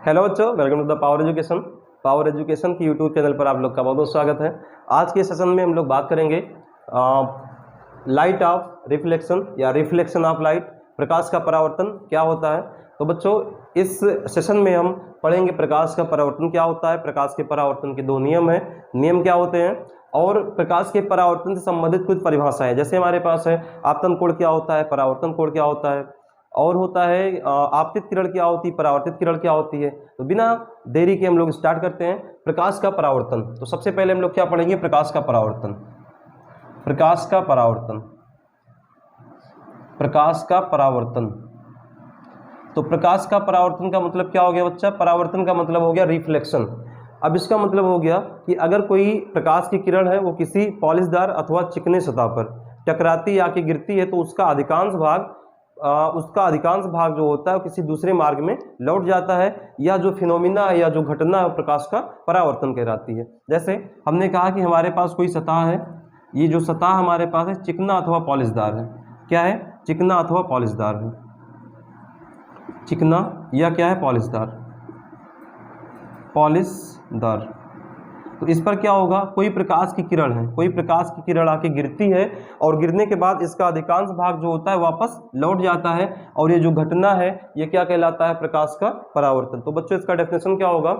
Hello बच्चों, welcome to the power education. Power education की YouTube channel पर आप लोग का बहुत बहुत स्वागत है। आज के सेशन में हम लोग बात करेंगे लाइट ऑफ रिफ्लेक्शन या रिफ्लेक्शन ऑफ लाइट, प्रकाश का परावर्तन क्या होता है। तो बच्चों, इस सेशन में हम पढ़ेंगे प्रकाश का परावर्तन क्या होता है, प्रकाश के परावर्तन के दो नियम हैं, नियम क्या होते हैं, और प्रकाश के परावर्तन से संबंधित कुछ परिभाषाएं। जैसे हमारे पास है आपतन कोण क्या होता है, परावर्तन कोण क्या होता है, और होता है आपतित किरण क्या होती है, परावर्तित किरण क्या होती है। तो बिना देरी के हम लोग स्टार्ट करते हैं प्रकाश का परावर्तन। तो सबसे पहले हम लोग क्या पढ़ेंगे, प्रकाश का परावर्तन। प्रकाश का परावर्तन, प्रकाश का परावर्तन। तो प्रकाश का परावर्तन का मतलब क्या हो गया बच्चा, परावर्तन का मतलब हो गया रिफ्लेक्शन। अब इसका मतलब हो गया कि अगर कोई प्रकाश की किरण है वो किसी पॉलिशदार अथवा चिकने सतह पर टकराती या आके गिरती है, तो उसका अधिकांश भाग जो होता है वो किसी दूसरे मार्ग में लौट जाता है, या जो फिनोमिना या जो घटना है प्रकाश का परावर्तन कहलाती है। जैसे हमने कहा कि हमारे पास कोई सतह है, ये जो सतह हमारे पास है चिकना अथवा पॉलिशदार है। क्या है, चिकना अथवा पॉलिशदार है, चिकना या क्या है, पॉलिशदार, पॉलिशदार। तो इस पर क्या होगा, कोई प्रकाश की किरण है, कोई प्रकाश की किरण आके गिरती है और गिरने के बाद इसका अधिकांश भाग जो होता है वापस लौट जाता है, और ये जो घटना है ये क्या कहलाता है, प्रकाश का परावर्तन। तो बच्चों, इसका डेफिनेशन क्या होगा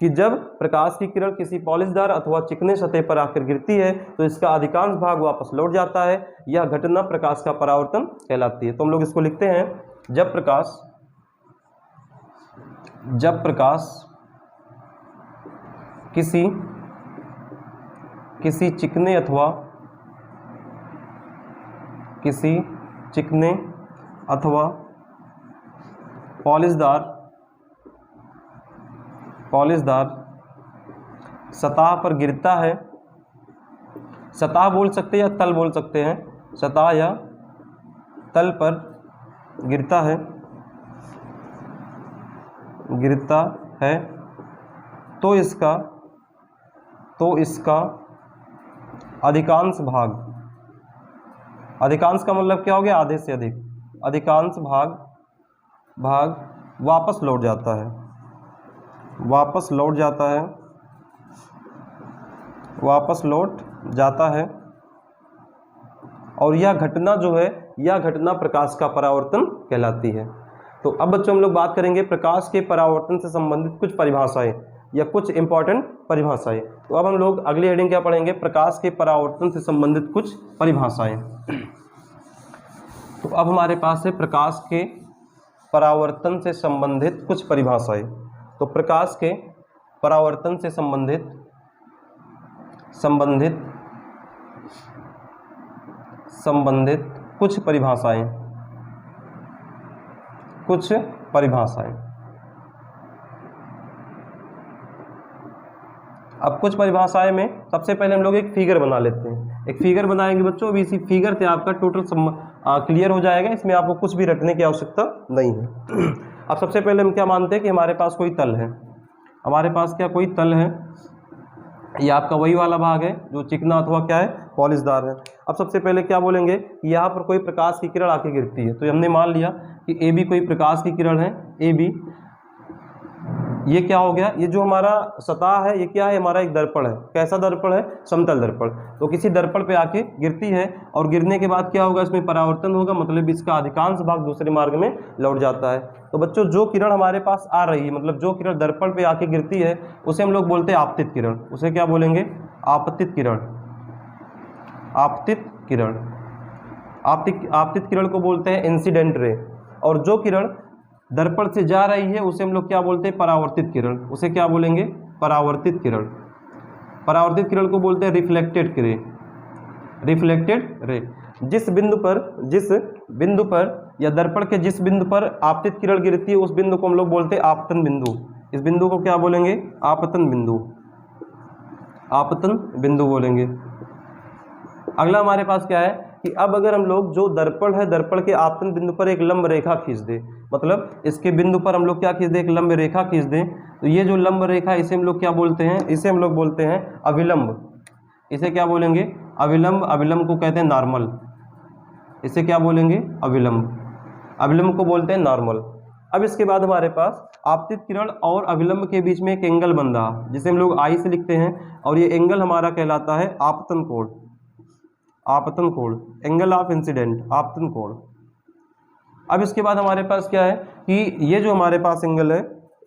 कि जब प्रकाश की किरण किसी पॉलिशदार अथवा चिकने सतह पर आकर गिरती है तो इसका अधिकांश भाग वापस लौट जाता है, यह घटना प्रकाश का परावर्तन कहलाती है। तो हम लोग इसको लिखते हैं, जब प्रकाश किसी चिकने अथवा पॉलिशदार सतह पर गिरता है, सतह बोल सकते हैं या तल बोल सकते हैं, सतह या तल पर गिरता है तो इसका अधिकांश का मतलब क्या हो गया, आधे से अधिक, अधिकांश भाग वापस लौट जाता है, और यह घटना जो है, यह घटना प्रकाश का परावर्तन कहलाती है। तो अब बच्चों हम लोग बात करेंगे प्रकाश के परावर्तन से संबंधित कुछ परिभाषाएं या कुछ इंपॉर्टेंट परिभाषाएं। तो अब हम लोग अगली हेडिंग क्या पढ़ेंगे, प्रकाश के परावर्तन से संबंधित कुछ परिभाषाएं। तो अब हमारे पास है प्रकाश के परावर्तन से संबंधित कुछ परिभाषाएं। तो प्रकाश के परावर्तन से संबंधित कुछ परिभाषाएं। अब कुछ परिभाषाएं में सबसे पहले हम लोग एक फिगर बना लेते हैं। एक फिगर बनाएंगे बच्चों, अभी इसी फिगर से आपका टोटल क्लियर हो जाएगा, इसमें आपको कुछ भी रटने की आवश्यकता नहीं है। अब सबसे पहले हम क्या मानते हैं कि हमारे पास कोई तल है, हमारे पास क्या कोई तल है, ये आपका वही वाला भाग है जो चिकना अथवा क्या है, पॉलिशदार है। अब सबसे पहले क्या बोलेंगे, यहाँ पर कोई प्रकाश की किरण आके गिरती है, तो हमने मान लिया कि ए बी कोई प्रकाश की किरण है, ए बी, ये क्या हो गया, ये जो हमारा सतह है ये क्या है, हमारा एक दर्पण है। कैसा दर्पण है, समतल दर्पण। तो किसी दर्पण पे आके गिरती है और गिरने के बाद क्या होगा, इसमें परावर्तन होगा, मतलब इसका अधिकांश भाग दूसरे मार्ग में लौट जाता है। तो बच्चों, जो किरण हमारे पास आ रही है, मतलब जो किरण दर्पण पे आके गिरती है उसे हम लोग बोलते हैं आपतित किरण। उसे क्या बोलेंगे, आपतित किरण। आपतित किरण को बोलते हैं इंसिडेंट रे। और जो किरण दर्पण से जा रही है उसे हम लोग क्या बोलते हैं, परावर्तित किरण। उसे क्या बोलेंगे, परावर्तित किरण। परावर्तित किरण को बोलते हैं रिफ्लेक्टेड रे। जिस बिंदु पर या दर्पण के जिस बिंदु पर आपतित किरण गिरती है उस बिंदु को हम लोग बोलते हैं आपतन बिंदु। इस बिंदु को क्या बोलेंगे, आपतन बिंदु बोलेंगे। अगला हमारे पास क्या है कि अब अगर हम लोग जो दर्पण है, दर्पण के आपतन बिंदु पर एक लंब रेखा खींच दें, मतलब इसके बिंदु पर हम लोग क्या खींच दें, एक लंब रेखा खींच दें, तो ये जो लंब रेखा इसे हम लोग क्या बोलते हैं, इसे हम लोग बोलते हैं अभिलंब। इसे क्या बोलेंगे, अभिलंब। अभिलंब को कहते हैं नॉर्मल। इसे क्या बोलेंगे, अभिलंब। अभिलंब को बोलते हैं नॉर्मल। अब इसके बाद हमारे पास आपतित किरण और अविलंब के बीच में एक एंगल बन रहा, जिसे हम लोग आई से लिखते हैं, और ये एंगल हमारा कहलाता है आपतन कोण। आपतन कोण, एंगल ऑफ इंसिडेंट, आपतन कोण। अब इसके बाद हमारे पास क्या है कि ये जो हमारे पास एंगल है,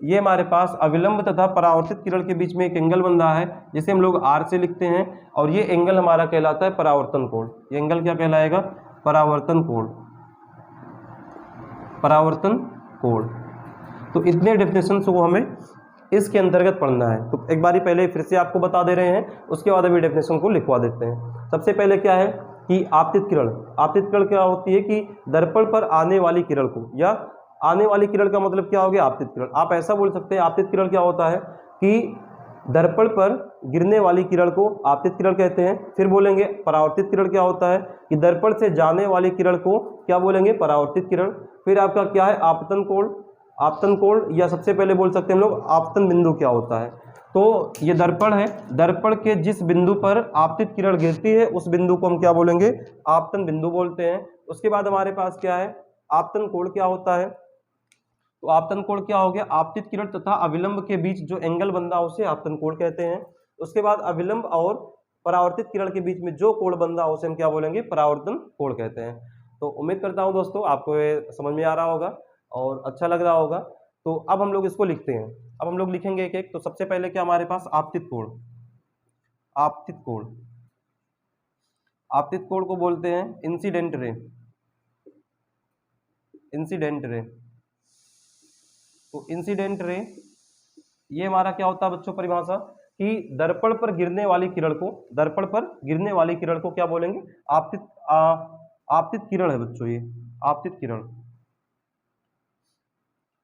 ये हमारे पास अविलंब तथा परावर्तित किरण के बीच में एक एंगल बन रहा है, जिसे हम लोग आर से लिखते हैं, और ये एंगल हमारा कहलाता है परावर्तन कोण। ये एंगल क्या कहलाएगा? परावर्तन कोण। परावर्तन कोण। तो इतने डेफिनेशन को हमें इसके अंतर्गत पढ़ना है। तो एक बारी पहले फिर से आपको बता दे रहे हैं, उसके बाद अभी डेफिनेशन को लिखवा देते हैं। सबसे पहले क्या है कि आपतित किरण। आपतित किरण क्या होती है कि दर्पण पर आने वाली किरण को, या आने वाली किरण का मतलब क्या हो गया? आपतित किरण। आप ऐसा बोल सकते हैं आपतित किरण क्या होता है कि दर्पण पर गिरने वाली किरण को आपतित किरण कहते हैं। फिर बोलेंगे परावर्तित किरण क्या होता है कि दर्पण से जाने वाली किरण को क्या बोलेंगे? परावर्तित किरण। फिर आपका क्या है? आपतन कोण। आपतन कोण, या सबसे पहले बोल सकते हैं हम लोग आपतन बिंदु क्या होता है। तो ये दर्पण है, दर्पण के जिस बिंदु पर आपतित किरण गिरती है उस बिंदु को हम क्या बोलेंगे? आपतन बिंदु बोलते हैं। उसके बाद हमारे पास क्या है? आपतन कोण क्या होता है? तो आपतन कोण क्या हो गया? आपतित किरण तथा अविलंब के बीच जो एंगल बन रहा है उसे आपतन कोण कहते हैं। उसके बाद अविलंब और परावर्तित किरण के बीच में जो कोण बन रहा है उसे हम क्या बोलेंगे? परावर्तन कोण कहते हैं। तो उम्मीद करता हूं दोस्तों आपको ये समझ में आ रहा होगा और अच्छा लग रहा होगा। तो अब हम लोग इसको लिखते हैं। अब हम लोग लिखेंगे एक एक। तो सबसे पहले क्या हमारे पास? आपतित कोण। आपतित कोण। आपतित कोण को बोलते हैं इंसिडेंट रे। Incident ray. तो इंसिडेंट रे, ये हमारा क्या होता है बच्चों परिभाषा कि दर्पण पर गिरने वाली किरण को, दर्पण पर गिरने वाली किरण को क्या बोलेंगे? आपतित आपतित किरण है बच्चों, ये आपतित किरण।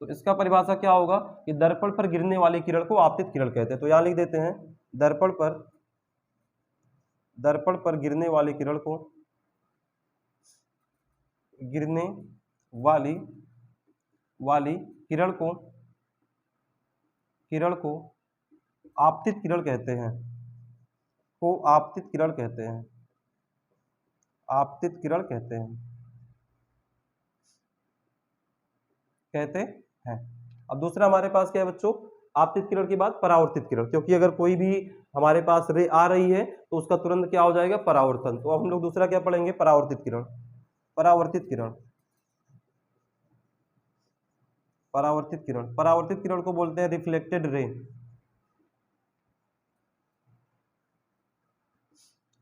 तो इसका परिभाषा क्या होगा कि दर्पण पर गिरने वाली किरण को आपतित किरण कहते हैं। तो यहां लिख देते हैं दर्पण पर गिरने वाली किरण को, गिरने वाली किरण को आपतित किरण कहते हैं। को आपतित किरण कहते हैं। आपतित किरण कहते हैं। अब दूसरा हमारे पास क्या है बच्चों? आपतित किरण के बाद परावर्तित किरण, क्योंकि अगर कोई भी हमारे पास रे आ रही है तो उसका तुरंत क्या हो जाएगा? परावर्तन। तो अब हम लोग दूसरा क्या पढ़ेंगे? परावर्तित किरण। परावर्तित किरण। परावर्तित किरण। परावर्तित किरण को बोलते हैं रिफ्लेक्टेड रे।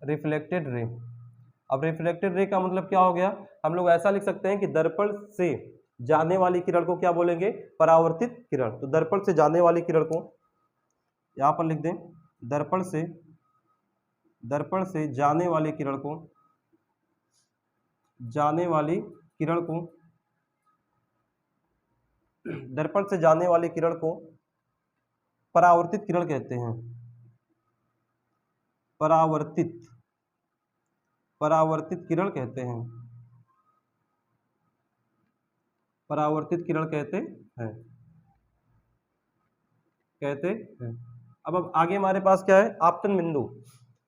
Reflected ray. अब रिफ्लेक्टेड रे का मतलब क्या हो गया? हम लोग ऐसा लिख सकते हैं कि दर्पण से जाने वाली किरण को क्या बोलेंगे? परावर्तित किरण। तो दर्पण से जाने वाली किरण को यहां पर लिख दें, दर्पण से जाने वाली किरण को, दर्पण से जाने वाली किरण को परावर्तित किरण कहते हैं। परावर्तित किरण कहते हैं। परावर्तित किरण कहते हैं। अब आगे हमारे पास क्या है? आपतन बिंदु।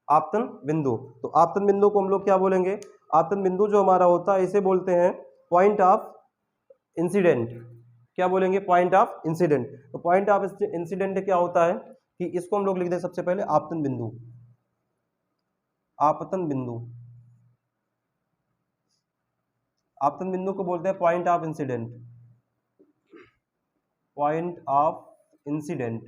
आपतन बिंदु। तो आपतन बिंदु को हम लोग क्या बोलेंगे? आपतन बिंदु जो हमारा होता है इसे बोलते हैं पॉइंट ऑफ इंसिडेंट। क्या बोलेंगे? Point of incident. तो पॉइंट ऑफ इंसिडेंट क्या होता है कि इसको हम लोग लिख दें सबसे पहले आपतन बिंदु। आपतन बिंदु। आपतन बिंदु को बोलते हैं point of incident. Point of incident.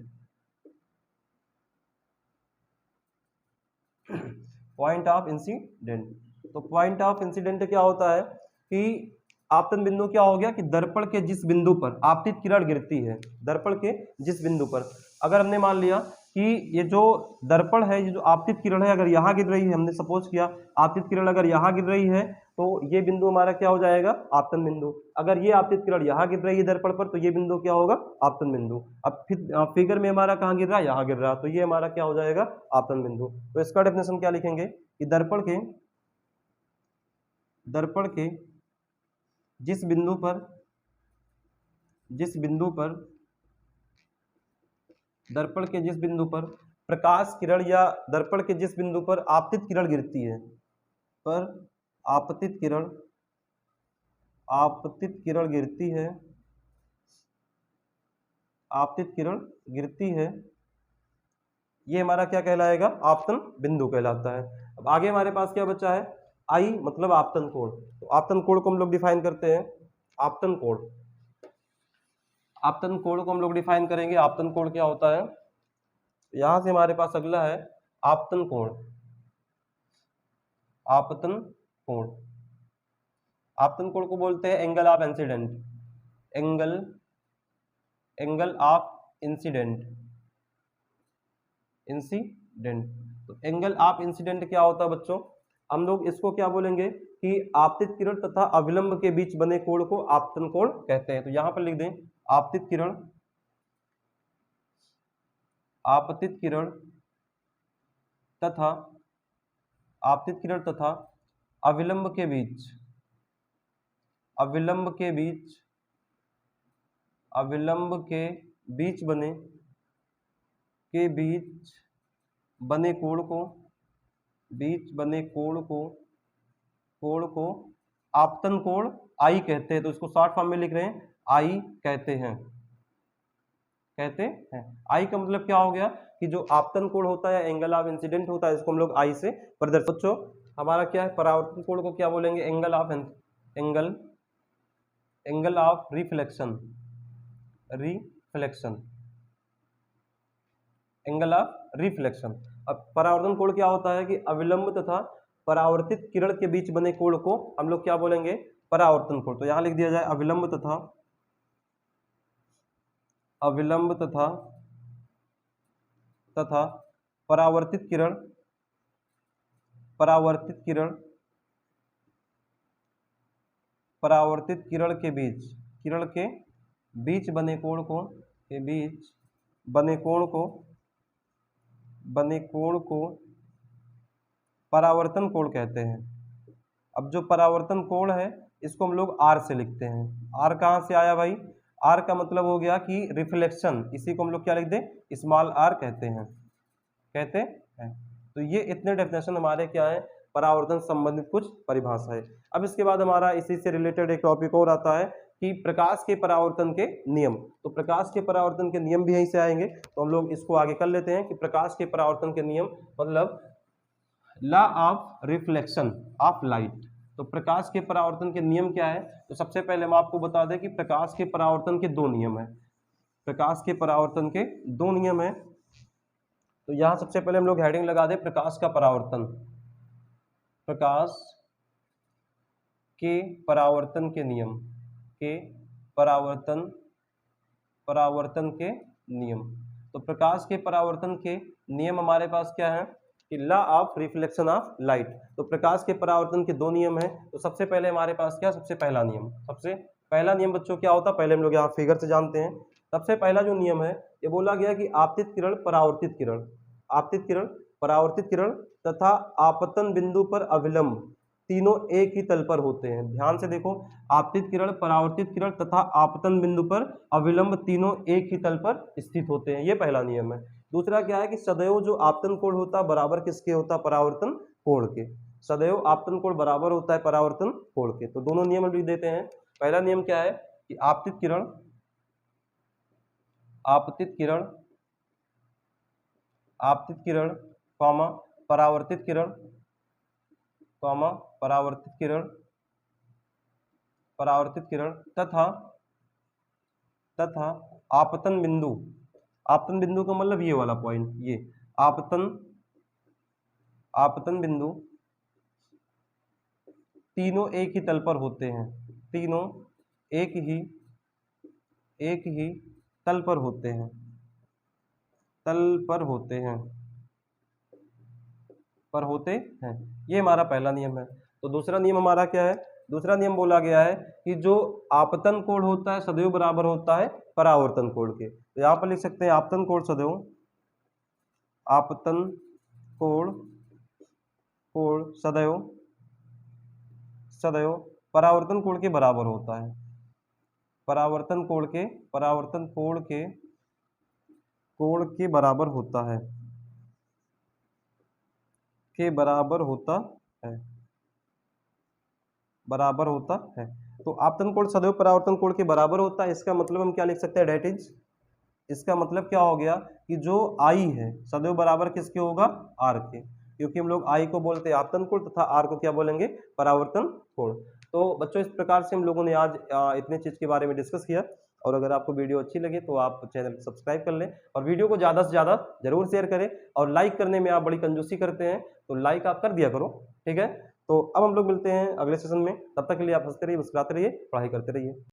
Point of incident. तो पॉइंट ऑफ इंसिडेंट क्या होता है कि आपतन बिंदु क्या हो गया कि दर्पण के जिस बिंदु पर आपतित किरण गिरती है, दर्पण के जिस बिंदु पर, अगर हमने मान लिया कि ये जो दर्पण है, ये जो आपतित किरण है अगर यहाँ गिर रही है, हमने सपोज किया आपतित किरण अगर यहाँ गिर रही है तो ये बिंदु हमारा क्या हो जाएगा? आपतन बिंदु। अगर ये आपतित किरण यहाँ गिर रही है दर्पण पर तो ये बिंदु क्या होगा? आपतन बिंदु। अब फिगर में हमारा कहाँ गिर रहा है? यहाँ गिर रहा है, तो ये हमारा क्या हो जाएगा? आपतन बिंदु। तो इसका डेफिनेशन क्या लिखेंगे कि दर्पण के जिस बिंदु पर दर्पण के जिस बिंदु पर प्रकाश किरण, या दर्पण के जिस बिंदु पर आपतित किरण गिरती है, पर आपतित किरण गिरती है आपतित किरण गिरती है, ये हमारा क्या कहलाएगा, आपतन बिंदु कहलाता है। अब आगे हमारे पास क्या बचा है, आई मतलब आपतन कोण। तो आपतन कोण को हम लोग डिफाइन करते हैं, आपतन कोण, आपतन कोण को हम लोग डिफाइन करेंगे। आपतन कोण क्या होता है, यहां से हमारे पास अगला है आपतन कोण, आपतन कोण, आपतन कोण को बोलते हैं angle of incident, angle, angle of incident, incident. तो एंगल ऑफ इंसिडेंट क्या होता है बच्चों, हम लोग इसको क्या बोलेंगे कि आपतित किरण तथा अविलंब के बीच बने कोण को आपतन कोण कहते हैं। तो यहां पर लिख दें आपतित किरण, आपतित किरण तथा, आपतित किरण तथा अविलंब के बीच, अविलंब के बीच, अविलंब के बीच बने, के बीच बने कोण को, बीच बने कोण को, कोण को आपतन कोण आई कहते हैं। तो इसको शॉर्ट फॉर्म में लिख रहे हैं, आई कहते हैं, कहते हैं। आई का मतलब क्या हो गया कि जो आपतन कोण होता है, एंगल ऑफ इंसिडेंट होता है, इसको हम लोग आई से प्रदर्शित। बच्चों हमारा क्या है, परावर्तन कोण को क्या बोलेंगे, angle of, angle, angle of reflection, reflection, angle of reflection. अब परावर्तन कोण क्या होता है कि अविलंब तथा परावर्तित किरण के बीच बने कोण को हम लोग क्या बोलेंगे, परावर्तन कोण। तो यहां लिख दिया जाए अविलंब तथा, अविलंब तथा, तथा परावर्तित किरण, परावर्तित किरण, परावर्तित किरण के बीच, किरण के बीच बने कोण को, के बीच बने कोण को, बने कोण को परावर्तन कोण कहते हैं। अब जो परावर्तन कोण है इसको हम लोग आर से लिखते हैं। आर कहाँ से आया भाई, आर का मतलब हो गया कि रिफ्लेक्शन, इसी को हम लोग क्या लिख दें, स्मॉल आर कहते हैं, कहते हैं। तो ये इतने डेफिनेशन हमारे क्या है, परावर्तन संबंधित कुछ परिभाषा है। अब इसके बाद हमारा इसी से रिलेटेड एक टॉपिक और आता है कि प्रकाश के परावर्तन के नियम। तो प्रकाश के परावर्तन के नियम भी यहीं से आएंगे, तो हम लोग इसको आगे कर लेते हैं कि प्रकाश के परावर्तन के नियम मतलब law of reflection of light. तो प्रकाश के परावर्तन के नियम क्या है, तो सबसे पहले हम आपको बता दें कि प्रकाश के परावर्तन के दो नियम है, प्रकाश के परावर्तन के दो नियम है। तो यहां सबसे पहले हम लोग हेडिंग लगा दें प्रकाश का परावर्तन, प्रकाश के परावर्तन के नियम, के परावर्तन, परावर्तन के नियम। तो प्रकाश के परावर्तन के नियम हमारे पास क्या है कि law of reflection of light. तो प्रकाश के परावर्तन के दो नियम है। तो सबसे पहले हमारे पास क्या, सबसे पहला नियम, सबसे पहला नियम बच्चों क्या होता है, पहले हम लोग यहाँ फिगर से जानते हैं। सबसे पहला जो नियम है ये बोला गया कि आपतित किरण, परावर्तित किरण, आपतित किरण, परावर्तित किरण तथा आपतन बिंदु पर अविलंब तीनों एक ही तल पर होते हैं। ध्यान से देखो, आपतित किरण, परावर्तित किरण तथा आपतन बिंदु पर अविलंब तीनों एक ही तल पर स्थित होते हैं, ये पहला नियम है। दूसरा क्या है कि सदैव जो आपतन कोण होता है बराबर किसके होता है, परावर्तन कोण के। सदैव आपतन कोण बराबर होता है परावर्तन कोण के। तो दोनों नियम लिख देते हैं। पहला नियम क्या है कि आपतित किरण, आपतित किरण, आपतित किरण कॉमा परावर्तित किरण, कॉमा परावर्तित किरण, परावर्तित किरण तथा, तथा आपतन बिंदु, आपतन बिंदु का मतलब ये वाला पॉइंट, ये आपतन, आपतन बिंदु तीनों एक ही तल पर होते हैं, तीनों एक ही तल पर होते हैं, तल पर होते हैं, पर होते हैं, ये हमारा पहला नियम है। तो दूसरा नियम हमारा क्या है, दूसरा नियम बोला गया है कि जो आपतन कोण होता है सदैव बराबर होता है परावर्तन कोण के। तो यहाँ पर लिख सकते हैं आपतन कोण सदैव, आपतन कोण, कोण सदैव, सदैव परावर्तन कोण के बराबर होता है, परावर्तन कोण के, परावर्तन कोण के, कोण के बराबर होता है, के बराबर होता है, बराबर होता है। तो आपतन कोण सदैव परावर्तन कोण के बराबर होता है, इसका मतलब हम क्या लिख सकते हैं, डेट इज, इसका मतलब क्या हो गया कि जो आई है सदैव बराबर किसके होगा, आर के, क्योंकि हम लोग आई को बोलते हैं आपतन कोण तथा आर को क्या बोलेंगे, परावर्तन कोण। तो बच्चों इस प्रकार से हम लोगों ने आज इतने चीज के बारे में डिस्कस किया, और अगर आपको वीडियो अच्छी लगे तो आप चैनल को सब्सक्राइब कर लें और वीडियो को ज़्यादा से ज़्यादा जरूर शेयर करें, और लाइक करने में आप बड़ी कंजूसी करते हैं तो लाइक आप कर दिया करो, ठीक है। तो अब हम लोग मिलते हैं अगले सेशन में, तब तक के लिए आप हंसते रहिए, मुस्कुराते रहिए, पढ़ाई करते रहिए।